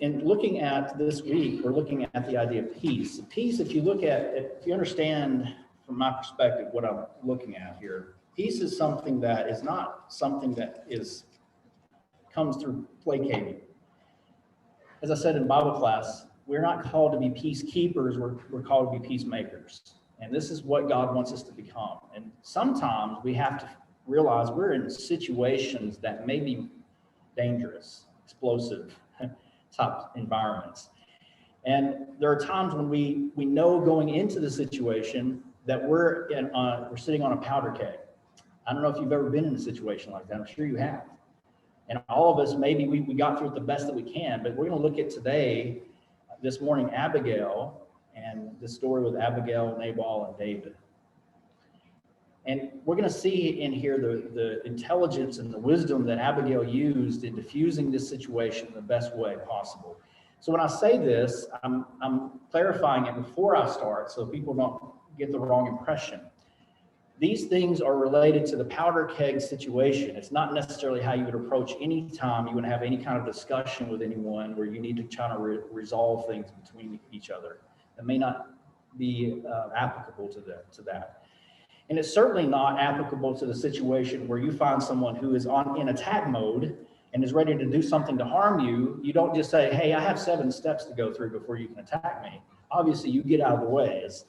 in looking at this week, we're looking at the idea of peace. Peace, if you understand from my perspective what I'm looking at here, peace is something that is not something that comes through placating. As I said in Bible class, we're not called to be peacekeepers, we're called to be peacemakers. And this is what God wants us to become. And sometimes we have to realize we're in situations that may be dangerous, explosive type environments. And there are times when we know going into the situation that we're sitting on a powder keg. I don't know if you've ever been in a situation like that. I'm sure you have. And all of us, maybe we got through it the best that we can, but we're going to look at today, this morning, Abigail, and the story with Abigail, Nabal, and David. And we're going to see in here the intelligence and the wisdom that Abigail used in diffusing this situation the best way possible. So when I say this, I'm clarifying it before I start so people don't get the wrong impression. These things are related to the powder keg situation. It's not necessarily how you would approach any time you would have any kind of discussion with anyone where you need to try to resolve things between each other. That may not be applicable to that. And it's certainly not applicable to the situation where you find someone who is in attack mode and is ready to do something to harm you. You don't just say, hey, I have 7 steps to go through before you can attack me. Obviously, you get out of the way. As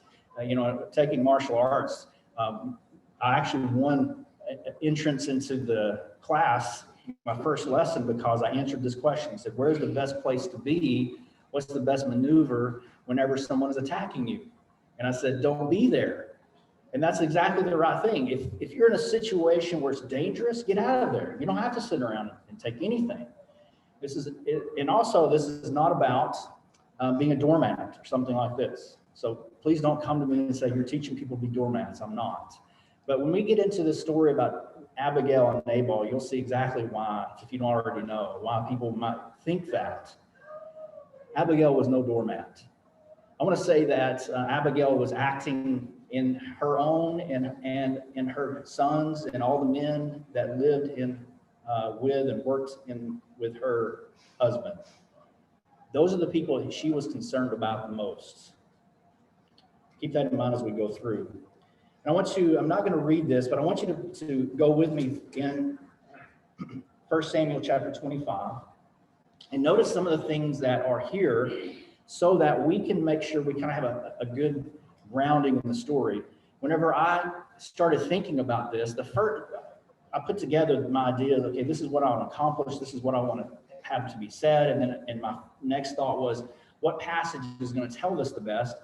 taking martial arts, I actually won entrance into the class, my first lesson, because I answered this question. I said, where's the best place to be? What's the best maneuver whenever someone is attacking you? And I said, don't be there. And that's exactly the right thing. If you're in a situation where it's dangerous, get out of there. You don't have to sit around and take anything. This is not about being a doormat or something like this. So please don't come to me and say, you're teaching people to be doormats. I'm not. But when we get into this story about Abigail and Nabal, you'll see exactly why, if you don't already know, why people might think that. Abigail was no doormat. I want to say that Abigail was acting in her own and in her sons and all the men that lived with and worked with her husband. Those are the people that she was concerned about the most. Keep that in mind as we go through. And I'm not going to read this, but I want you to go with me in 1 Samuel chapter 25 and notice some of the things that are here so that we can make sure we kind of have a good grounding in the story. Whenever I started thinking about this, I put together my idea of, okay, this is what I want to accomplish, this is what I want to have to be said, and my next thought was, what passage is going to tell this the best?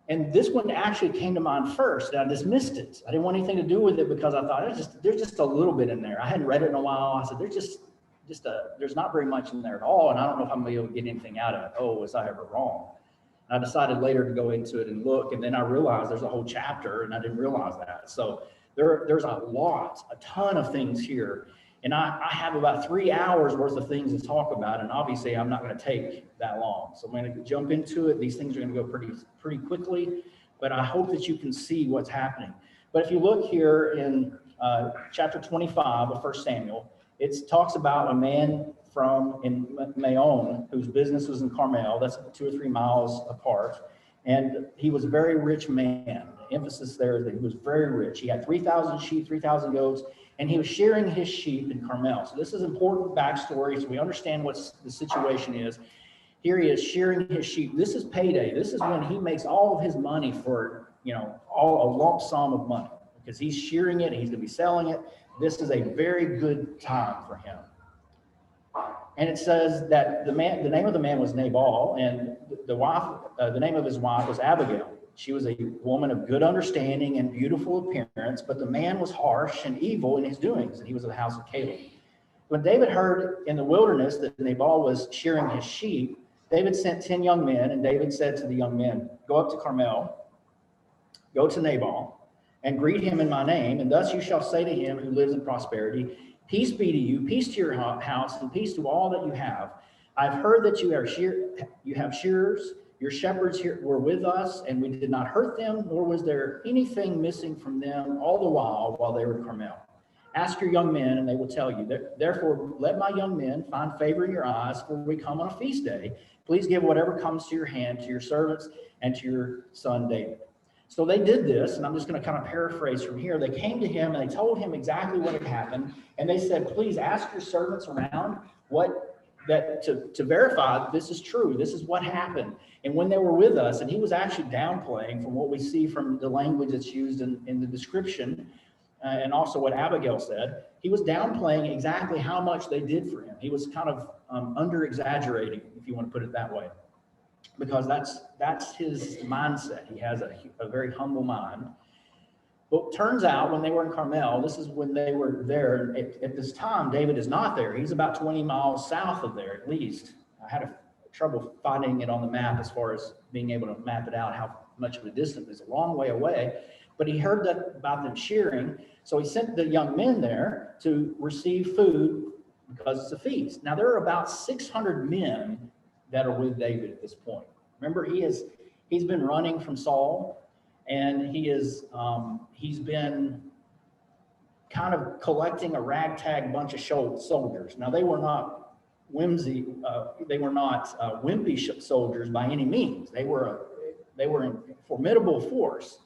And this one actually came to mind first, and I dismissed it. I didn't want anything to do with it because I thought there's just a little bit in there. I hadn't read it in a while. I said, there's not very much in there at all, and I don't know if I'm going to be able to get anything out of it. Oh, was I ever wrong? And I decided later to go into it and look, and then I realized there's a whole chapter, and I didn't realize that. So there's a ton of things here. And I have about 3 hours worth of things to talk about, and obviously I'm not going to take that long. So I'm going to jump into it. These things are going to go pretty quickly, but I hope that you can see what's happening. But if you look here in chapter 25 of 1 Samuel, it talks about a man in Maon whose business was in Carmel. That's 2 or 3 miles apart. And he was a very rich man. The emphasis there is that he was very rich. He had 3,000 sheep, 3,000 goats, and he was shearing his sheep in Carmel. So this is important backstory, so we understand what the situation is. Here he is shearing his sheep. This is payday. This is when he makes all of his money for, a lump sum of money, because he's shearing it and he's going to be selling it. This is a very good time for him. And it says that the name of the man was Nabal, and the name of his wife was Abigail. She was a woman of good understanding and beautiful appearance, but the man was harsh and evil in his doings, and he was of the house of Caleb. When David heard in the wilderness that Nabal was shearing his sheep, David sent 10 young men, and David said to the young men, go up to Carmel, go to Nabal, and greet him in my name, and thus you shall say to him who lives in prosperity, peace be to you, peace to your house, and peace to all that you have. I've heard that you have shearers. Your shepherds here were with us, and we did not hurt them, nor was there anything missing from them all the while they were in Carmel. Ask your young men, and they will tell you. Therefore, let my young men find favor in your eyes, for we come on a feast day. Please give whatever comes to your hand to your servants and to your son David. So they did this, and I'm just going to kind of paraphrase from here. They came to him, and they told him exactly what had happened, and they said, please ask your servants around to verify that this is true. This is what happened. And when they were with us, and he was actually downplaying from what we see from the language that's used in the description, and also what Abigail said, he was downplaying exactly how much they did for him. He was kind of under-exaggerating, if you want to put it that way, because that's his mindset. He has a very humble mind. But turns out when they were in Carmel, this is when they were there. At this time, David is not there. He's about 20 miles south of there, at least. I had trouble finding it on the map as far as being able to map it out, how much of a distance. It's a long way away. But he heard about them shearing, so he sent the young men there to receive food because it's a feast. Now, there are about 600 men that are with David at this point. Remember, he's been running from Saul, and he's been kind of collecting a ragtag bunch of soldiers. Now, they were not wimpy soldiers by any means. They were in formidable force.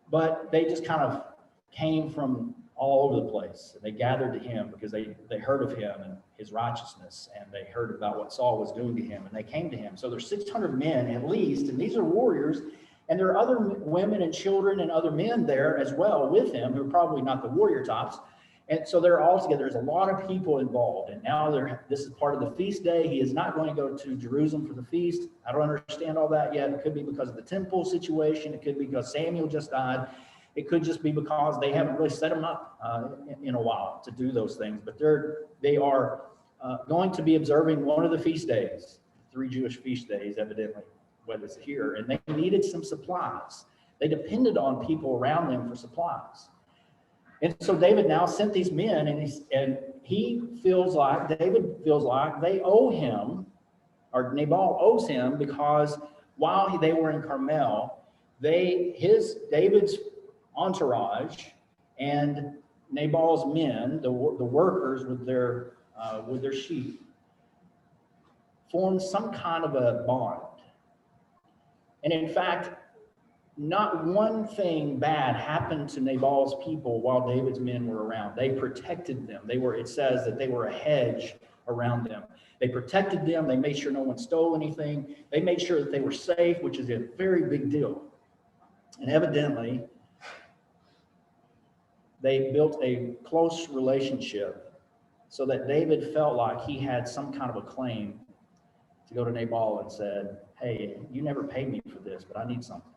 But they just kind of came from all over the place. They gathered to him because they heard of him and his righteousness, and they heard about what Saul was doing to him, and they came to him. So there's 600 men at least, and these are warriors, and there are other women and children and other men there as well with him who are probably not the warrior types. And so they're all together. There's a lot of people involved, and now this is part of the feast day. He is not going to go to Jerusalem for the feast. I don't understand all that yet. It could be because of the temple situation. It could be because Samuel just died. It could just be because they haven't really set him up in a while to do those things. But they are going to be observing one of the feast days, 3 Jewish feast days, evidently, whether it's here. And they needed some supplies. They depended on people around them for supplies. And so David now sent these men, and David feels like they owe him, or Nabal owes him, because while they were in Carmel, David's entourage and Nabal's men, the workers with their sheep, formed some kind of a bond. And in fact, not one thing bad happened to Nabal's people while David's men were around. They protected them. It says that they were a hedge around them. They protected them. They made sure no one stole anything. They made sure that they were safe, which is a very big deal. And evidently, they built a close relationship so that David felt like he had some kind of a claim to go to Nabal and said, hey, you never paid me for this, but I need something.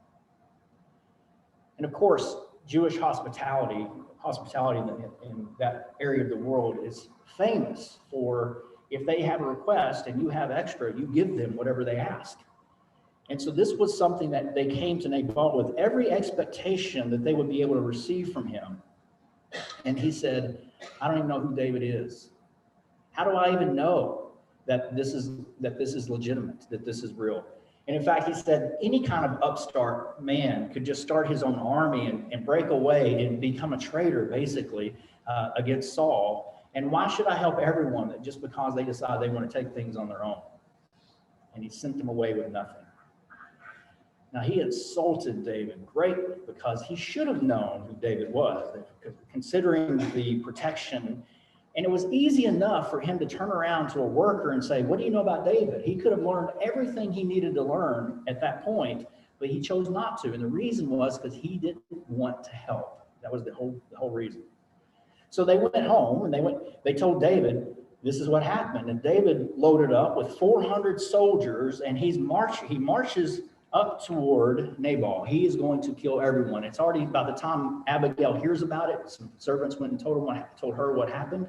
And of course, Jewish hospitality in that area of the world is famous for, if they have a request and you have extra, you give them whatever they ask. And so this was something that they came to Nabal with every expectation that they would be able to receive from him. And he said, I don't even know who David is. How do I even know that this is legitimate, that this is real? And in fact, he said any kind of upstart man could just start his own army and break away and become a traitor, basically, against Saul. And why should I help everyone just because they decide they want to take things on their own? And he sent them away with nothing. Now, he insulted David greatly because he should have known who David was, considering the protection. And it was easy enough for him to turn around to a worker and say, what do you know about David? He could have learned everything he needed to learn at that point, but he chose not to. And the reason was because he didn't want to help. That was the whole reason. So they went home and they told David, this is what happened. And David loaded up with 400 soldiers, and he marches up toward Nabal. He is going to kill everyone. It's already, by the time Abigail hears about it, some servants went and told her what happened.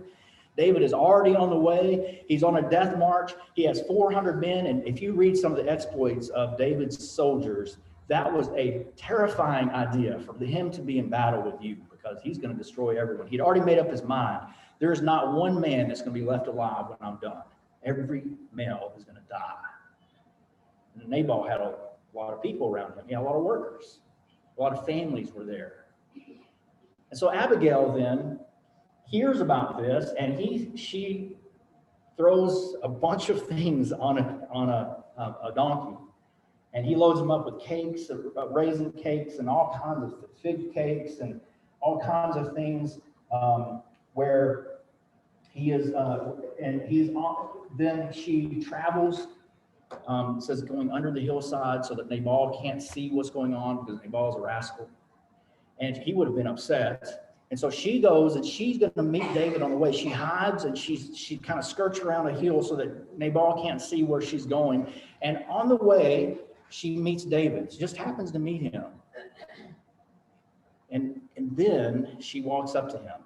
David is already on the way. He's on a death march. He has 400 men. And if you read some of the exploits of David's soldiers, that was a terrifying idea for him to be in battle with you, because he's going to destroy everyone. He'd already made up his mind. There is not one man that's going to be left alive when I'm done. Every male is going to die. And Nabal had a lot of people around him. He had a lot of workers. A lot of families were there. And so Abigail then hears about this, and she throws a bunch of things on a donkey, and he loads them up with cakes, raisin cakes, and all kinds of fig cakes, and all kinds of things, where he is, and he's on. Then she travels. It says going under the hillside so that Nabal can't see what's going on, because Nabal's a rascal, and he would have been upset. And so she goes, and she's going to meet David on the way. She hides, and she kind of skirts around a hill so that Nabal can't see where she's going. And on the way, she meets David. She just happens to meet him. And then she walks up to him.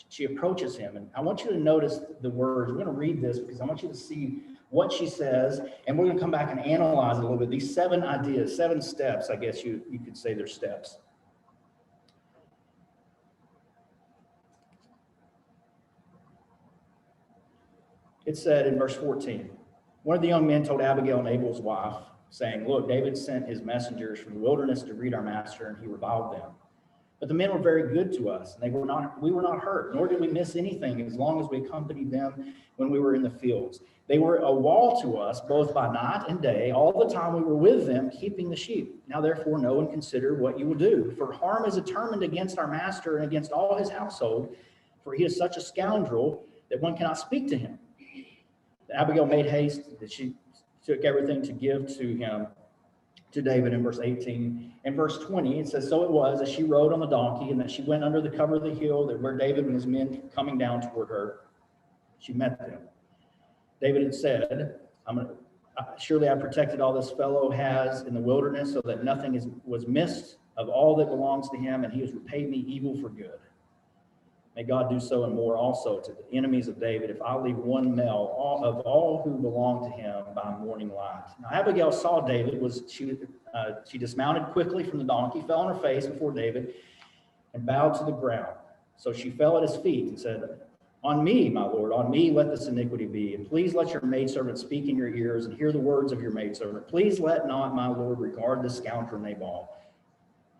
She approaches him. And I want you to notice the words. We're going to read this because I want you to see what she says. And we're going to come back and analyze it a little bit. These 7 ideas, 7 steps, I guess you could say they're steps. It said in verse 14, one of the young men told Abigail, Nabal's wife, saying, look, David sent his messengers from the wilderness to greet our master, and he reviled them. But the men were very good to us, and we were not hurt, nor did we miss anything as long as we accompanied them when we were in the fields. They were a wall to us, both by night and day, all the time we were with them, keeping the sheep. Now therefore know and consider what you will do, for harm is determined against our master and against all his household, for he is such a scoundrel that one cannot speak to him. Abigail made haste that she took everything to give to him, to David, in verse 18. In verse 20, it says, so it was as she rode on the donkey, and that she went under the cover of the hill, that where David and his men coming down toward her, she met them. David had said, surely I protected all this fellow has in the wilderness, so that nothing was missed of all that belongs to him, and he has repaid me evil for good. May God do so and more also to the enemies of David, if I leave one male of all who belong to him by morning light. Now Abigail saw David. She dismounted quickly from the donkey, fell on her face before David, and bowed to the ground. So she fell at his feet and said, on me, my lord, on me let this iniquity be. And please let your maidservant speak in your ears and hear the words of your maidservant. Please let not my lord regard this scoundrel Nabal.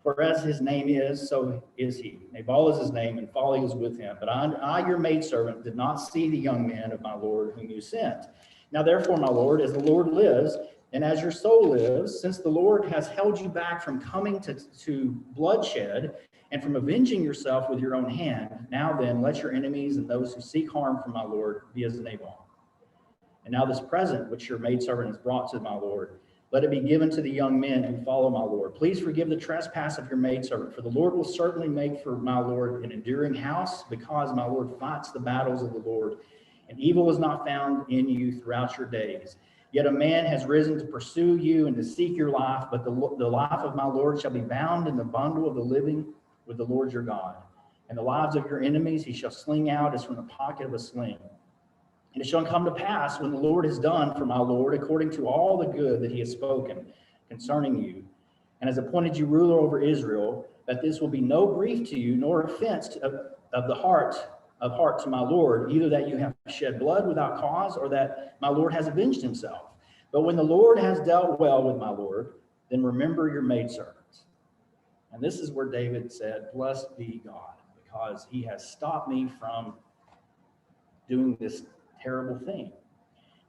For as his name is, so is he. Nabal is his name, and folly is with him. But I, your maidservant, did not see the young man of my lord whom you sent. Now therefore, my lord, as the Lord lives, and as your soul lives, since the Lord has held you back from coming to bloodshed, and from avenging yourself with your own hand, now then, let your enemies and those who seek harm from my lord be as Nabal. And now this present which your maidservant has brought to my lord, let it be given to the young men who follow my lord. Please forgive the trespass of your maidservant, for the Lord will certainly make for my lord an enduring house, because my lord fights the battles of the Lord, and evil is not found in you throughout your days. Yet a man has risen to pursue you and to seek your life, but the life of my lord shall be bound in the bundle of the living with the Lord your God. And the lives of your enemies he shall sling out as from the pocket of a sling. And it shall come to pass, when the Lord has done for my lord according to all the good that he has spoken concerning you, and has appointed you ruler over Israel, that this will be no grief to you, nor offense of heart to my lord, either that you have shed blood without cause, or that my lord has avenged himself. But when the Lord has dealt well with my lord, then remember your maidservant. And this is where David said, blessed be God, because he has stopped me from doing this terrible thing.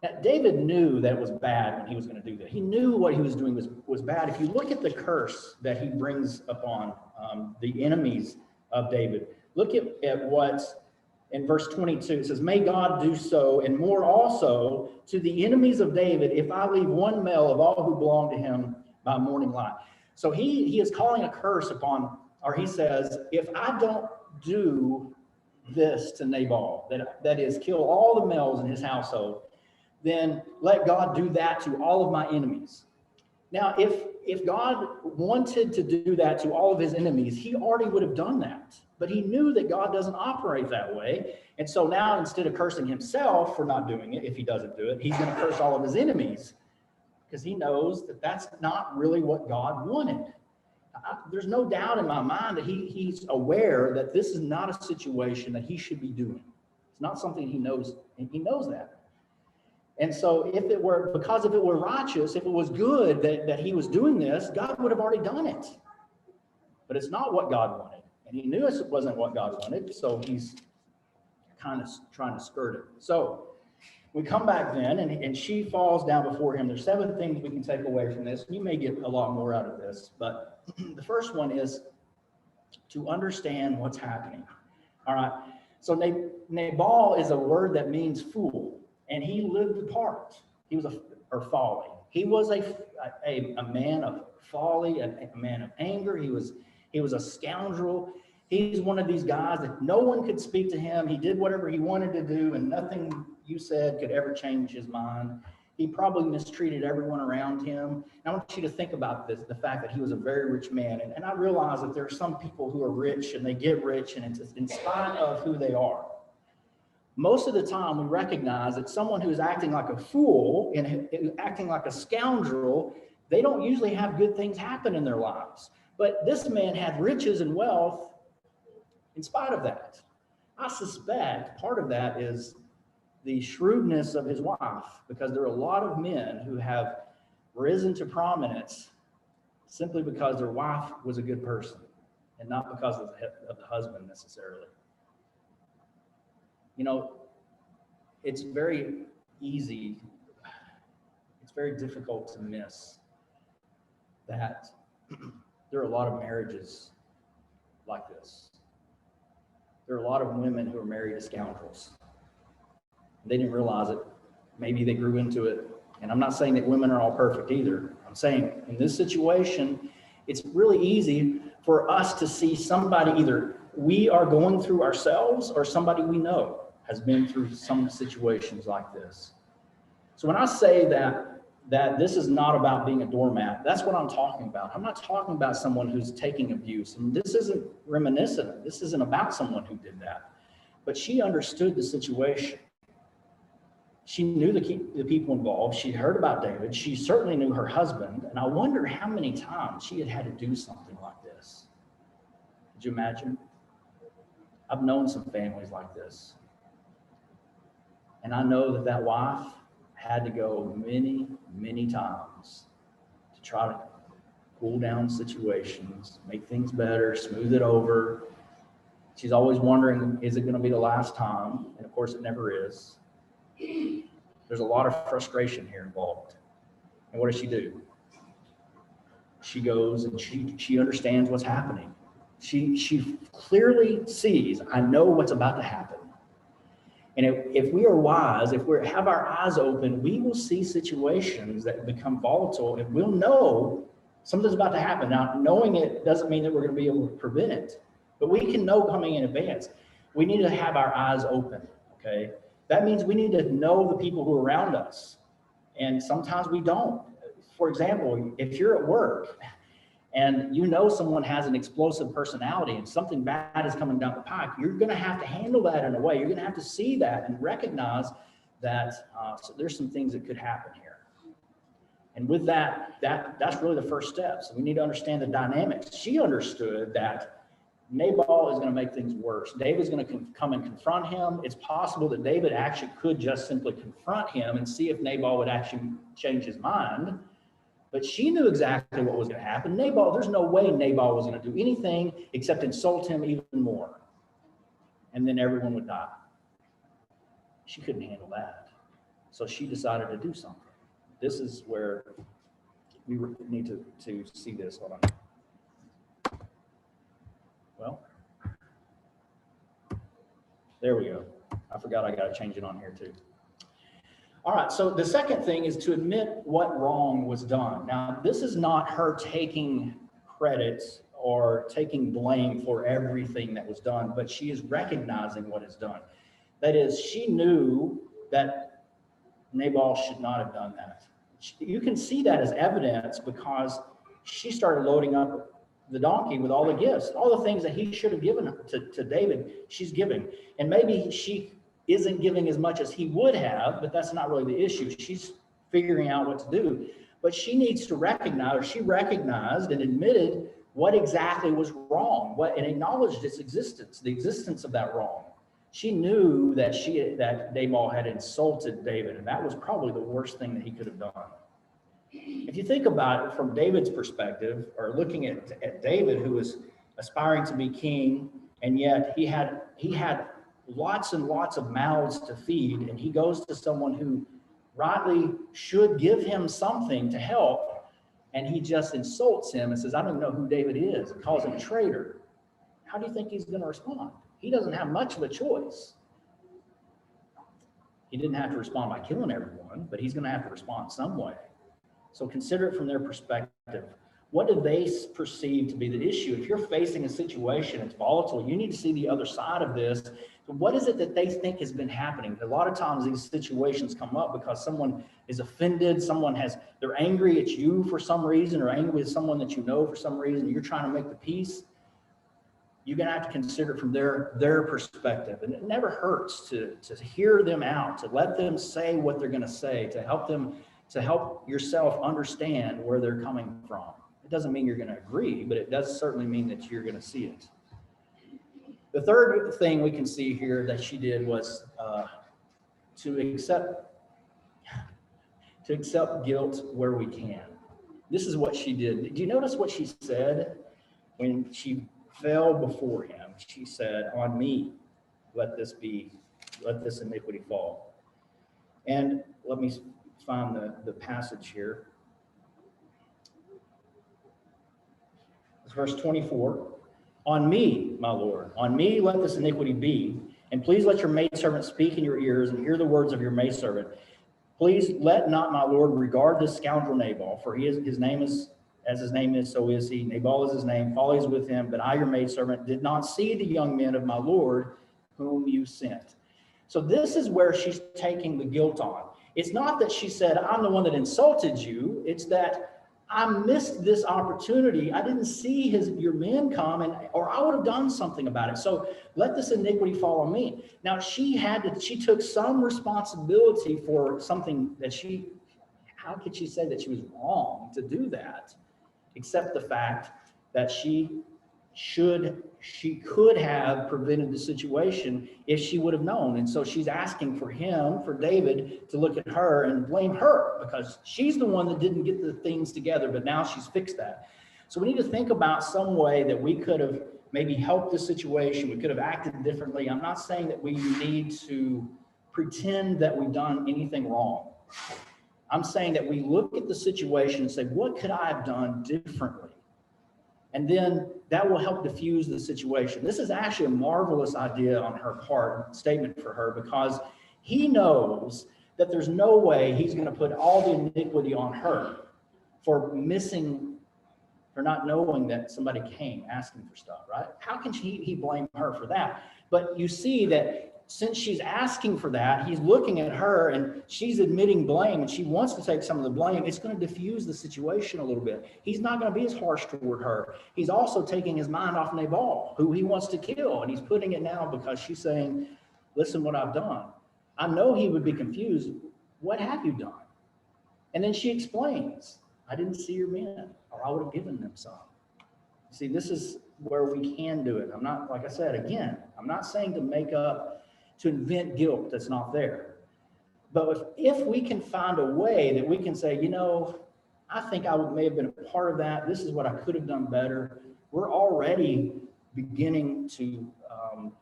Now, David knew that it was bad when he was going to do that. He knew what he was doing was bad. If you look at the curse that he brings upon the enemies of David, look at what's in verse 22. It says, may God do so and more also to the enemies of David, if I leave one male of all who belong to him by morning light. So he is calling a curse upon, or he says, if I don't do this to Nabal, that is, kill all the males in his household, then let God do that to all of my enemies. Now, if God wanted to do that to all of his enemies, he already would have done that. But he knew that God doesn't operate that way. And so now, instead of cursing himself for not doing it, if he doesn't do it, he's going to curse all of his enemies, because he knows that that's not really what God wanted. There's no doubt in my mind that he's aware that this is not a situation that he should be doing. It's not something he knows, and he knows that. And so if it were righteous, if it was good that he was doing this, God would have already done it. But it's not what God wanted. And he knew it wasn't what God wanted, so he's kind of trying to skirt it. So we come back then, and she falls down before him. There's 7 things we can take away from this. You may get a lot more out of this, but the first one is to understand what's happening. All right. So Nabal is a word that means fool, and he lived apart. He was or folly. He was a man of folly, a man of anger. He was a scoundrel. He's one of these guys that no one could speak to him. He did whatever he wanted to do, and nothing you said could ever change his mind. He probably mistreated everyone around him. And I want you to think about this, the fact that he was a very rich man. And I realize that there are some people who are rich and they get rich, and it's in spite of who they are. Most of the time, we recognize that someone who's acting like a fool and acting like a scoundrel, they don't usually have good things happen in their lives. But this man had riches and wealth in spite of that. I suspect part of that is the shrewdness of his wife, because there are a lot of men who have risen to prominence simply because their wife was a good person and not because of the husband necessarily. You know, it's very easy, it's very difficult to miss that there are a lot of marriages like this. There are a lot of women who are married to scoundrels. They didn't realize it. Maybe they grew into it. And I'm not saying that women are all perfect either. I'm saying in this situation, it's really easy for us to see somebody either we are going through ourselves or somebody we know has been through some situations like this. So when I say that this is not about being a doormat, that's what I'm talking about. I'm not talking about someone who's taking abuse. And this isn't reminiscent. This isn't about someone who did that. But she understood the situation. She knew the people involved. She heard about David. She certainly knew her husband. And I wonder how many times she had to do something like this. Could you imagine? I've known some families like this. And I know that wife had to go many, many times to try to cool down situations, make things better, smooth it over. She's always wondering, is it going to be the last time? And of course, it never is. There's a lot of frustration here involved. And what does she do? She goes and she understands what's happening. She clearly sees, I know what's about to happen. And if we are wise, if we have our eyes open, we will see situations that become volatile, and we'll know something's about to happen. Now, knowing it doesn't mean that we're going to be able to prevent it, but we can know coming in advance. We need to have our eyes open, okay? That means we need to know the people who are around us, and sometimes we don't. For example, if you're at work and you know someone has an explosive personality and something bad is coming down the pike, you're going to have to handle that in a way. You're going to have to see that and recognize that so there's some things that could happen here. And with that's really the first step. So we need to understand the dynamics. She understood that Nabal is going to make things worse. David's going to come and confront him. It's possible that David actually could just simply confront him and see if Nabal would actually change his mind. But she knew exactly what was going to happen. There's no way Nabal was going to do anything except insult him even more. And then everyone would die. She couldn't handle that. So she decided to do something. This is where we need to see this. Hold on. Well, there we go. I forgot I got to change it on here too. All right, so the second thing is to admit what wrong was done. Now, this is not her taking credit or taking blame for everything that was done, but she is recognizing what is done. That is, she knew that Nabal should not have done that. You can see that as evidence because she started loading up the donkey with all the gifts, all the things that he should have given to David, she's giving. And maybe she isn't giving as much as he would have, but that's not really the issue. She's figuring out what to do. But she needs to recognize, or she recognized and admitted what exactly was wrong, and acknowledged its existence, the existence of that wrong. She knew that Nabal had insulted David, and that was probably the worst thing that he could have done. If you think about it from David's perspective, or looking at David, who was aspiring to be king, and yet he had lots and lots of mouths to feed, and he goes to someone who rightly should give him something to help, and he just insults him and says, I don't even know who David is, and calls him a traitor. How do you think he's going to respond? He doesn't have much of a choice. He didn't have to respond by killing everyone, but he's going to have to respond some way. So consider it from their perspective. What do they perceive to be the issue? If you're facing a situation that's volatile, you need to see the other side of this. So what is it that they think has been happening? A lot of times these situations come up because someone is offended, they're angry at you for some reason, or angry with someone that you know for some reason. You're trying to make the peace. You're going to have to consider it from their perspective. And it never hurts to hear them out, to let them say what they're going to say, to help yourself understand where they're coming from. It doesn't mean you're going to agree, but it does certainly mean that you're going to see it. The third thing we can see here that she did was to accept guilt where we can. This is what she did. Did you notice what she said when she fell before him? She said, on me, let this iniquity fall. And let me find the passage here. It's verse 24. On me, my Lord, on me let this iniquity be, and please let your maidservant speak in your ears and hear the words of your maidservant. Please let not my Lord regard this scoundrel Nabal, for his name is, as his name is, so is he. Nabal is his name, folly is with him, but I, your maidservant, did not see the young men of my Lord whom you sent. So this is where she's taking the guilt on. It's not that she said, I'm the one that insulted you. It's that I missed this opportunity. I didn't see your men come, or I would have done something about it. So let this iniquity fall on me. Now she took some responsibility for something that how could she say that she was wrong to do that? Except the fact that she could have prevented the situation if she would have known. And so she's asking for David to look at her and blame her because she's the one that didn't get the things together, but now she's fixed that. So we need to think about some way that we could have maybe helped the situation. We could have acted differently. I'm not saying that we need to pretend that we've done anything wrong. I'm saying that we look at the situation and say, what could I have done differently? And then that will help diffuse the situation. This is actually a marvelous idea on her part, statement for her, because he knows that there's no way he's going to put all the iniquity on her for not knowing that somebody came asking for stuff, right? How can he blame her for that? But you see that since she's asking for that, he's looking at her and she's admitting blame and she wants to take some of the blame. It's going to diffuse the situation a little bit. He's not going to be as harsh toward her. He's also taking his mind off Nabal, who he wants to kill. And he's putting it now because she's saying, listen, what I've done. I know he would be confused. What have you done? And then she explains, I didn't see your men, or I would have given them some. See, this is where we can do it. I'm not, like I said, again, I'm not saying to invent guilt that's not there. But if we can find a way that we can say, I think I may have been a part of that. This is what I could have done better. We're already beginning to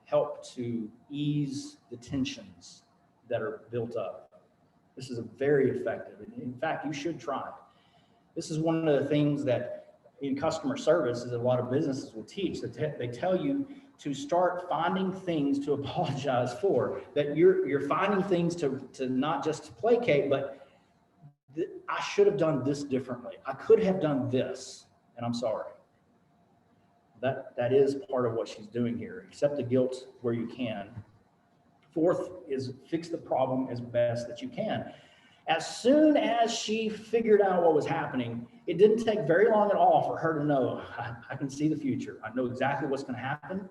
help to ease the tensions that are built up. This is very effective. In fact, you should try it. This is one of the things that in customer service is a lot of businesses will teach. They tell you to start finding things to apologize for, that you're finding things to not just placate, but I should have done this differently. I could have done this, and I'm sorry. That is part of what she's doing here. Accept the guilt where you can. Fourth is fix the problem as best that you can. As soon as she figured out what was happening, it didn't take very long at all for her to know, I can see the future. I know exactly what's going to happen.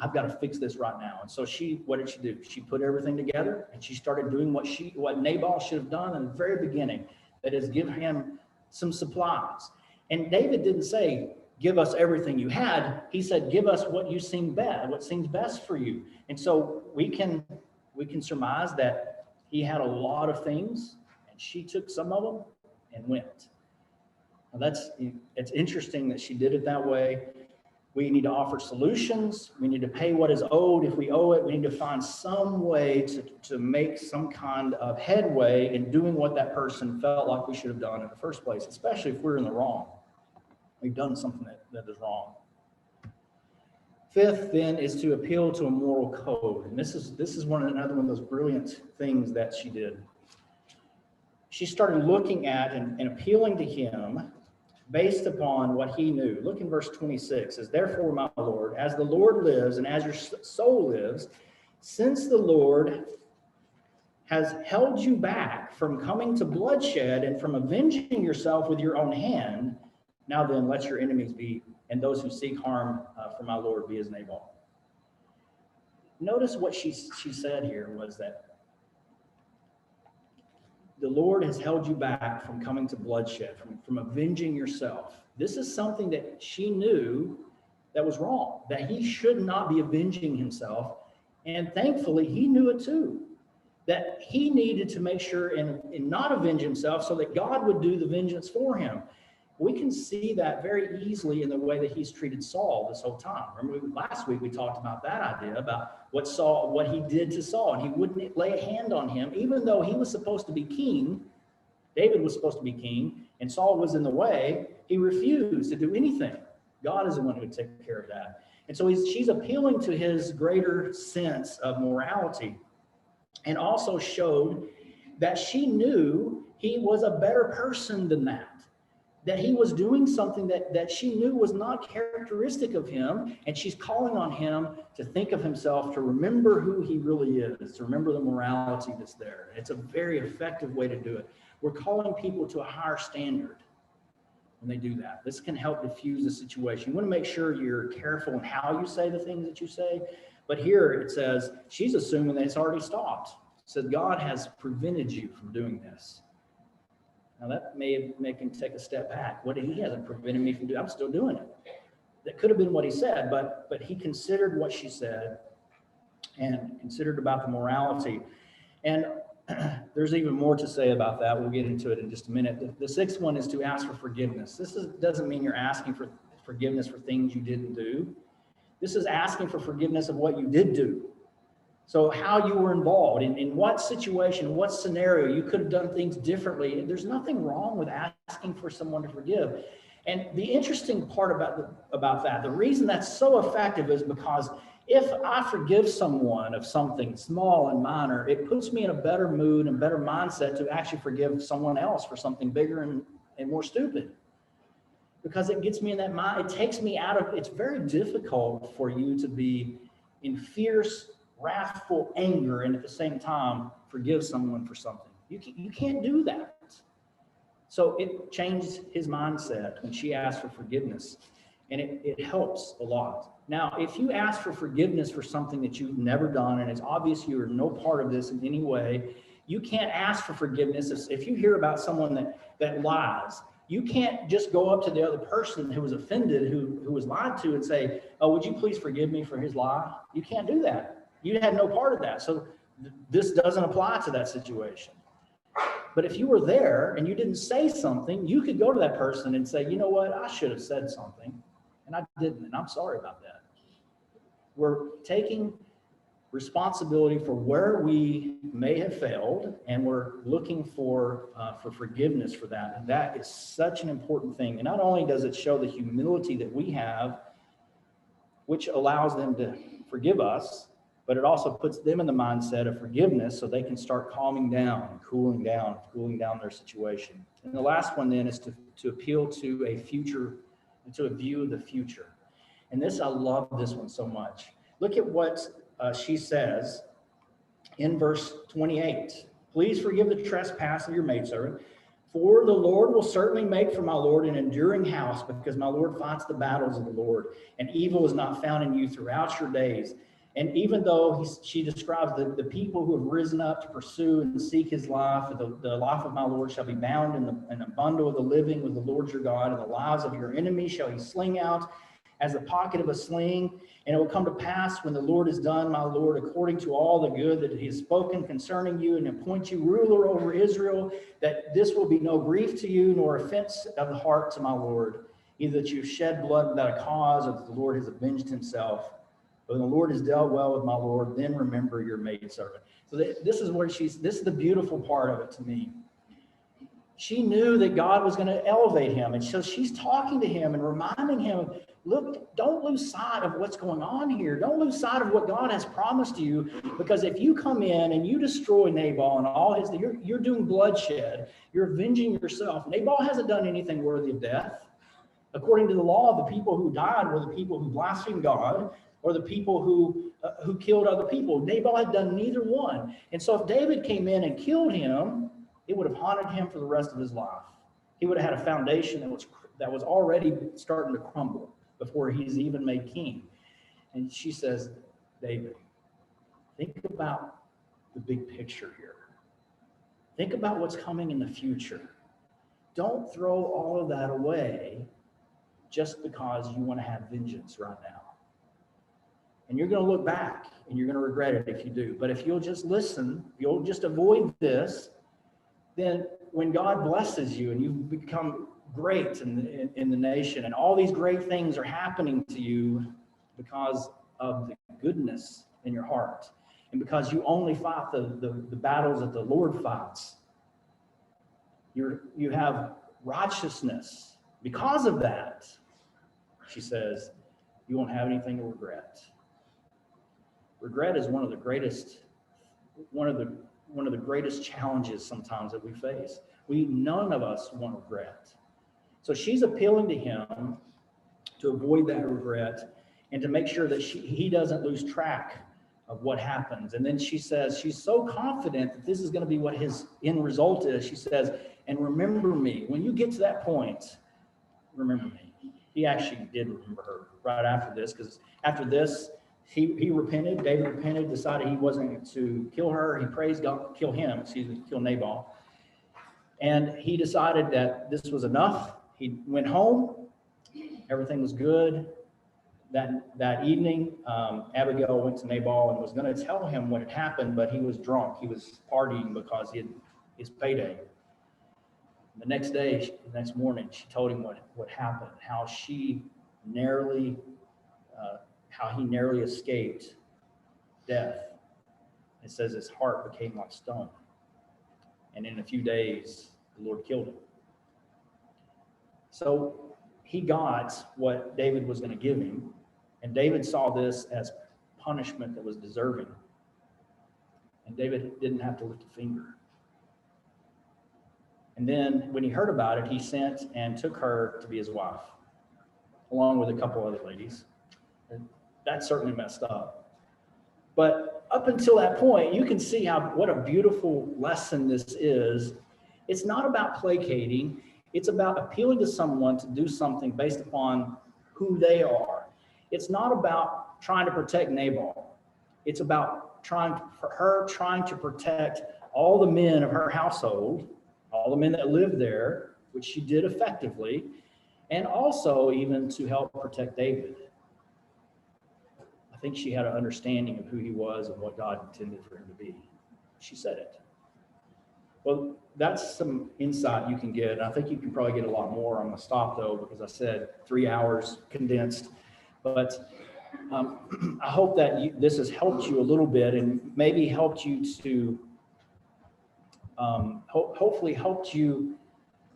I've got to fix this right now. And so what did she do? She put everything together and she started doing what Nabal should have done in the very beginning. That is, give him some supplies. And David didn't say, give us everything you had. He said, give us what seems best for you. And so we can surmise that he had a lot of things. She took some of them and went. Now it's interesting that she did it that way. We need to offer solutions. We need to pay what is owed. If we owe it, we need to find some way to make some kind of headway in doing what that person felt like we should have done in the first place, especially if we're in the wrong. We've done something that is wrong. Fifth, then, is to appeal to a moral code. And this is another one of those brilliant things that she did. She started looking at and appealing to him based upon what he knew. Look in verse 26. It says, therefore, my Lord, as the Lord lives and as your soul lives, since the Lord has held you back from coming to bloodshed and from avenging yourself with your own hand, now then, let your enemies be, and those who seek harm for my Lord be as Nabal. Notice what she said here was that the Lord has held you back from coming to bloodshed, from avenging yourself. This is something that she knew that was wrong, that he should not be avenging himself. And thankfully, he knew it too, that he needed to make sure and not avenge himself so that God would do the vengeance for him. We can see that very easily in the way that he's treated Saul this whole time. Remember, last week we talked about that idea, about what he did to Saul, and he wouldn't lay a hand on him, even though he was supposed to be king. David was supposed to be king, and Saul was in the way. He refused to do anything. God is the one who would take care of that. And so she's appealing to his greater sense of morality, and also showed that she knew he was a better person than that he was doing something that she knew was not characteristic of him, and she's calling on him to think of himself, to remember who he really is, to remember the morality that's there. It's a very effective way to do it. We're calling people to a higher standard when they do that. This can help diffuse the situation. You want to make sure you're careful in how you say the things that you say, but here it says, she's assuming that it's already stopped. It says, God has prevented you from doing this. Now that may make him take a step back. What he hasn't prevented me from doing, I'm still doing it. That could have been what he said, but he considered what she said and considered about the morality. And there's even more to say about that. We'll get into it in just a minute. The sixth one is to ask for forgiveness. Doesn't mean you're asking for forgiveness for things you didn't do. This is asking for forgiveness of what you did do. So how you were involved, in what situation, what scenario, you could have done things differently. There's nothing wrong with asking for someone to forgive. And the interesting part about that, the reason that's so effective is because if I forgive someone of something small and minor, it puts me in a better mood and better mindset to actually forgive someone else for something bigger and more stupid. Because it gets me in that mind, it takes me out of, it's very difficult for you to be in fierce, wrathful anger and at the same time forgive someone for something. You can't do that. So it changed his mindset when she asked for forgiveness, and it helps a lot. Now, if you ask for forgiveness for something that you've never done and it's obvious you are no part of this in any way, you can't ask for forgiveness. If you hear about someone that lies, you can't just go up to the other person who was offended, who was lied to, and say, oh, would you please forgive me for his lie? You can't do that. You had no part of that. So this doesn't apply to that situation. But if you were there and you didn't say something, you could go to that person and say, you know what, I should have said something, and I didn't, and I'm sorry about that. We're taking responsibility for where we may have failed, and we're looking for forgiveness for that. And that is such an important thing. And not only does it show the humility that we have, which allows them to forgive us, but it also puts them in the mindset of forgiveness so they can start calming down and cooling down their situation. And the last one then is to appeal to a view of the future. And this, I love this one so much. Look at what she says in verse 28. Please forgive the trespass of your maidservant, for the Lord will certainly make for my Lord an enduring house, because my Lord fights the battles of the Lord, and evil is not found in you throughout your days. And even though she describes the people who have risen up to pursue and seek his life, the life of my Lord shall be bound in a bundle of the living with the Lord your God, and the lives of your enemies shall he sling out as the pocket of a sling. And it will come to pass when the Lord has done, my Lord, according to all the good that he has spoken concerning you, and appoint you ruler over Israel, that this will be no grief to you, nor offense of the heart to my Lord. either that you've shed blood without a cause, or that the Lord has avenged himself. But when the Lord has dealt well with my Lord, then remember your maidservant. So this is the beautiful part of it to me. She knew that God was going to elevate him. And so she's talking to him and reminding him, look, don't lose sight of what's going on here. Don't lose sight of what God has promised you. Because if you come in and you destroy Nabal and all his, you're doing bloodshed. You're avenging yourself. Nabal hasn't done anything worthy of death. According to the law, the people who died were the people who blasphemed God, or the people who killed other people. Nabal had done neither one. And so if David came in and killed him, it would have haunted him for the rest of his life. He would have had a foundation that was already starting to crumble before he's even made king. And she says, David, think about the big picture here. Think about what's coming in the future. Don't throw all of that away just because you want to have vengeance right now. And you're going to look back and you're going to regret it if you do. But if you'll just listen, if you'll just avoid this, then when God blesses you and you become great in the nation, and all these great things are happening to you because of the goodness in your heart, and because you only fight the battles that the Lord fights, you have righteousness. Because of that, she says, you won't have anything to regret. Regret is one of the greatest challenges sometimes that we face. None of us want regret. So she's appealing to him to avoid that regret and to make sure that he doesn't lose track of what happens. And then she says, she's so confident that this is going to be what his end result is. She says, and remember me. When you get to that point, remember me. He actually did remember her right after this, because after this, he repented. David repented, decided he wasn't going to kill her. He praised God, kill Nabal. And he decided that this was enough. He went home. Everything was good. That evening, Abigail went to Nabal and was going to tell him what had happened, but he was drunk. He was partying because his payday. The next morning, she told him what happened, how he narrowly escaped death. It says his heart became like stone. And in a few days, the Lord killed him. So he got what David was going to give him. And David saw this as punishment that was deserving. And David didn't have to lift a finger. And then when he heard about it, he sent and took her to be his wife, along with a couple other ladies. And that certainly messed up. But up until that point, you can see what a beautiful lesson this is. It's not about placating. It's about appealing to someone to do something based upon who they are. It's not about trying to protect Nabal. It's about trying to protect all the men of her household, all the men that lived there, which she did effectively, and also even to help protect David. I think she had an understanding of who he was and what God intended for him to be. She said it. Well, that's some insight you can get. I think you can probably get a lot more. I'm going to stop, though, because I said 3 hours condensed. But I hope that this has helped you a little bit, and maybe helped you to hopefully helped you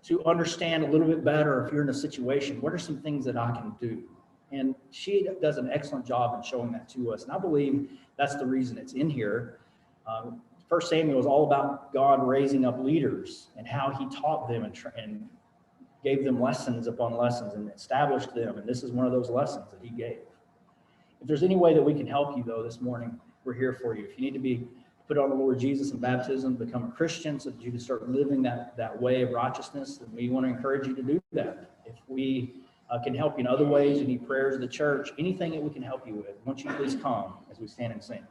to understand a little bit better if you're in a situation. What are some things that I can do? And she does an excellent job in showing that to us. And I believe that's the reason it's in here. 1 Samuel is all about God raising up leaders and how he taught them and gave them lessons upon lessons and established them. And this is one of those lessons that he gave. If there's any way that we can help you, though, this morning, we're here for you. If you need to be put on the Lord Jesus in baptism, become a Christian so that you can start living that way of righteousness, then we want to encourage you to do that. If we can help you in other ways, you need prayers of the church, anything that we can help you with, won't you please come as we stand and sing.